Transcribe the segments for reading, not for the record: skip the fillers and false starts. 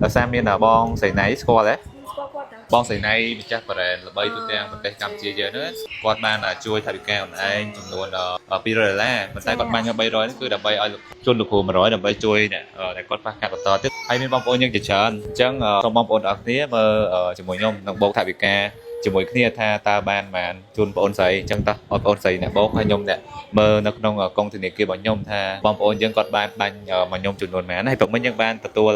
ដោយសារមានបងស្រីណៃស្គាល់ទេស្គាល់គាត់តាបងស្រីណៃម្ចាស់បរ៉ែនល្បីទូទាំងប្រទេសកម្ពុជាយើងហ្នឹងគាត់បានជួយថវិកាខ្លួនឯងចំនួន$200ប៉ុន្តែគាត់បាញ់300នេះគឺដើម្បីឲ្យជនលោកគ្រូ100ដើម្បីជួយអ្នកដែលគាត់ប៉ះកាត់បន្តទៀតហើយមានបងប្អូនយើងជាច្រើនអញ្ចឹងសូមបងប្អូនទាំងអស់គ្នាមើលជាមួយខ្ញុំនឹងបោកថវិកាជាមួយគ្នាថាតើបានជូនបងប្អូនស្រីអញ្ចឹងតោះបងប្អូនស្រីអ្នកបោកហើយខ្ញុំអ្នកមើលនៅក្នុងកងធនាគាររបស់ខ្ញុំថាបងប្អូនយើងគាត់បានបាញ់មកខ្ញុំចំនួនប៉ុន្មានហើយព្រឹកមិញយើងបានទទួល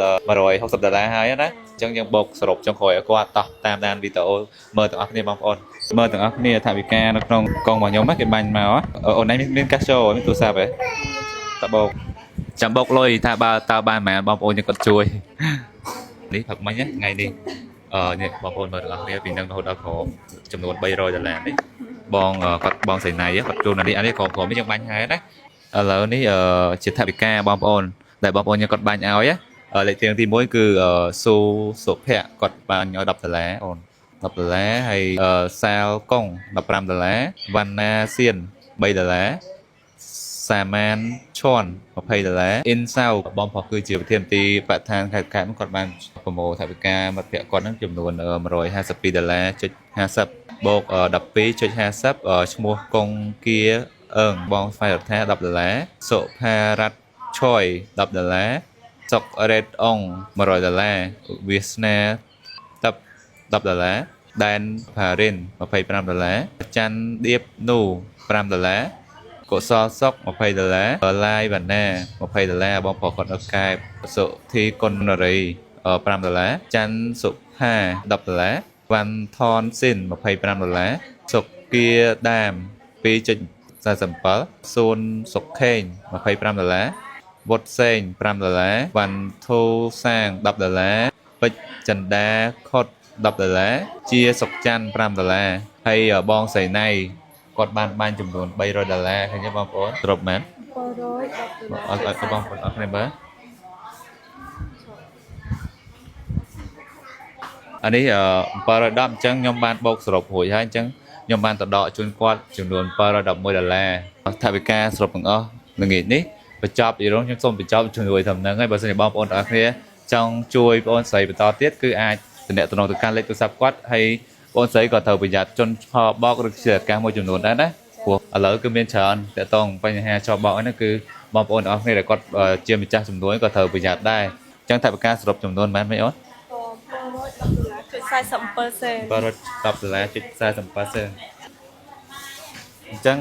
$160ហើយណាអញ្ចឹងយើងបោកសរុបចុងក្រោយឲ្យគាត់តោះតាមដានវីដេអូមើលទាំងអស់គ្នាបងប្អូនមើលទាំងអស់គ្នាថវិកានៅក្នុងកងរបស់ខ្ញុំគេបាញ់មកអូនឯងមានកាសចូលមានទូរស័ព្ទហ៎តបោកចាំបោកលុយថាបើតើបានប៉ុន្មានបងប្អូនយើងគាត់ជួយនេះព្រឹកមិញថ្ងៃនេះនេះបងប្អូនមើលទាំងអស់គ្នាពីនឹងរហូតដល់ក្រចំនួន$300នេះបងគាត់បងស្រីណៃគាត់ជួលនេះអានេះក្រុមនេះយើងបាញ់ហើយណាឥឡូវនេះជាថវិកាបងប្អូនដែលបងប្អូនយើងគាត់បាញ់ឲ្យលេខទី1គឺស៊ូសុភ័ក្រគាត់បាញ់ឲ្យ$10អូន$10ហើយសាលកុង$15វណ្ណាសៀន$3សាមានឈុន$20អ៊ីនសៅបងប្រុសគឺជាប្រធានទីបឋានខេត្តកែបគាត់បានប្រមូលថវិកាមិត្តភ័ក្តិគាត់នឹងចំនួន$152.50បូក12.50ឈ្មោះកុងគៀអឺងបងស្វ័យរដ្ឋា$10សុផារ៉ាត់ឆយ$10សុករ៉េតអង$100វាសនាទឹក$10ដែនផារិន$25ច័ន្ទដៀបនូ$5កុសលសុក$20ឡាយវណ្ណា$20បងប្រុសគាត់នៅកែបសុធីគុណរី$5ច័ន្ទសុផា$10វ៉ាន់ថនស៊ីន$25សុគាដាម2.47សួនសុកខេង$25វុតសេង$5វ៉ាន់ធូសាង$10ពេជ្រចិន្តាខុត$10ជាសុកច័ន្ទ$5ហើយបងស្រីណៃគាត់បានបាញ់ចំនួន$300ឃើញទេបងប្អូនគ្រប់មែន$110អត់បងប្អូនអត់គ្នាបើអានេះ$710អញ្ចឹងខ្ញុំបានបូកសរុបរួចហើយអញ្ចឹងខ្ញុំបានទៅដកជូនគាត់ចំនួន$711ថវិកាសរុបទាំងអស់ល្ងាចនេះបញ្ចប់ពីរងខ្ញុំសូមបញ្ចប់ជួយតាមហ្នឹងហើយបើសិនជាបងប្អូនទាំងអស់គ្នាចង់ជួយបងស្រីបន្តទៀតគឺអាចតំណទៅកាន់លេខទូរស័ព្ទគាត់ហើយបងស្រីក៏ត្រូវប្រយ័ត្នជន់ឆបោកឬជាឱកាសមួយចំនួនដែរណាព្រោះឥឡូវគឺមានច្រើនតកតងបញ្ហាឆបោកហ្នឹងគឺបងប្អូនទាំងអស់គ្នាដែលគាត់ជាម្ចាស់ចំនួនក៏ត្រូវប្រយ័ត្នដែរអញ្ចឹងថវិកាសរុបចំនួនប៉ុន្មានអូន$710.47អញ្ចឹង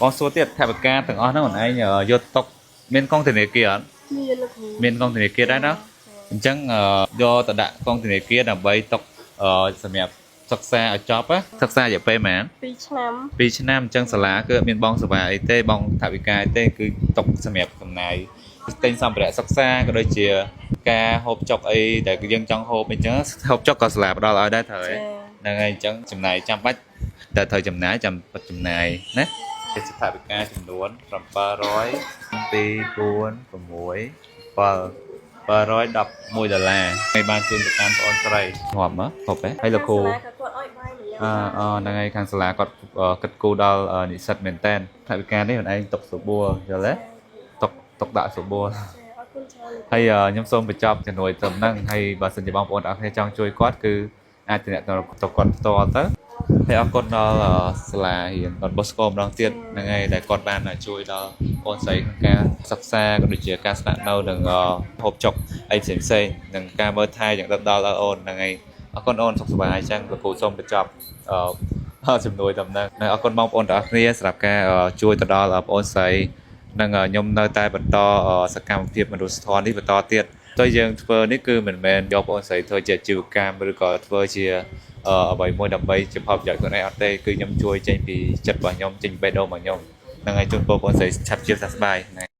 បងសួរទៀតថវិកាទាំងអស់ហ្នឹងអូនឯងយកតុកមានកងធនាគារអត់មានកងធនាគារដែរណាអញ្ចឹងយកទៅដាក់កងធនាគារដើម្បីតុកសម្រាប់សិក្សាឲ្យចប់សិក្សារយៈពេលប៉ុន្មាន2ឆ្នាំអញ្ចឹងសាលាគឺមានបងសេវាអីទេបងថវិកាអីទេគឺតុកសម្រាប់ចំណាយទិញសម្ភារៈសិក្សាក៏ដូចជាការហូបចុកអីដែលយើងចង់ហូបអញ្ចឹងហូបចុកក៏សាលាផ្ដល់ឲ្យដែរត្រូវហ្នឹងហើយអញ្ចឹងចំណាយចាំបាច់តែត្រូវចំណាយចាំបាច់ចំណាយណាជាថវិកាចំនួន$700 2 4 6 $711ហើយបានជូនទៅកាន់បងអូនស្រីងាប់មកគ្រប់ទេហើយលោកគ្រូហ្នឹងហើយខាងសាលាគាត់គិតគូរដល់និស្សិតមែនតើថវិកានេះខ្លួនឯងຕົកសុបួរយល់ទេຕົកដាក់សុបួរហើយខ្ញុំសូមបញ្ចប់ជំនួយត្រឹមហ្នឹងហើយបើសិនជាបងប្អូនអរគ្នាចង់ជួយគាត់គឺអាចតំណទៅគាត់ផ្ទាល់ទៅហើយអរគុណដល់សាលារៀនDon Boscoម្ដងទៀតហ្នឹងហើយដែលគាត់បានជួយដល់បងស្រីក្នុងការសិក្សាក៏ដូចជាការស្នាក់នៅនិងហូបចុកអីផ្សេងនិងការមើលថែយ៉ាងដល់ដល់អូនហ្នឹងហើយអរគុណអូនសុខសប្បាយអញ្ចឹងលោកគ្រូសូមបញ្ចប់ជំនួយតំណែងអរគុណបងប្អូនទាំងអស់គ្នាសម្រាប់ការជួយទៅដល់បងប្អូនស្រីនិងខ្ញុំនៅតែបន្តសកម្មភាពមនុស្សធម៌នេះបន្តទៀតតែយើងធ្វើនេះគឺមិនមែនយកបងស្រីធ្វើជាអាជីវកម្មឬក៏ធ្វើជាអ្វីមួយដើម្បីជាផលប្រយោជន៍ខ្លួនឯងអត់ទេគឺខ្ញុំជួយចេញពីចិត្តរបស់ខ្ញុំចេញពីបេះដូងរបស់ខ្ញុំហ្នឹងហើយជូនបងប្អូនស្រីឆាប់ជាសះស្បើយ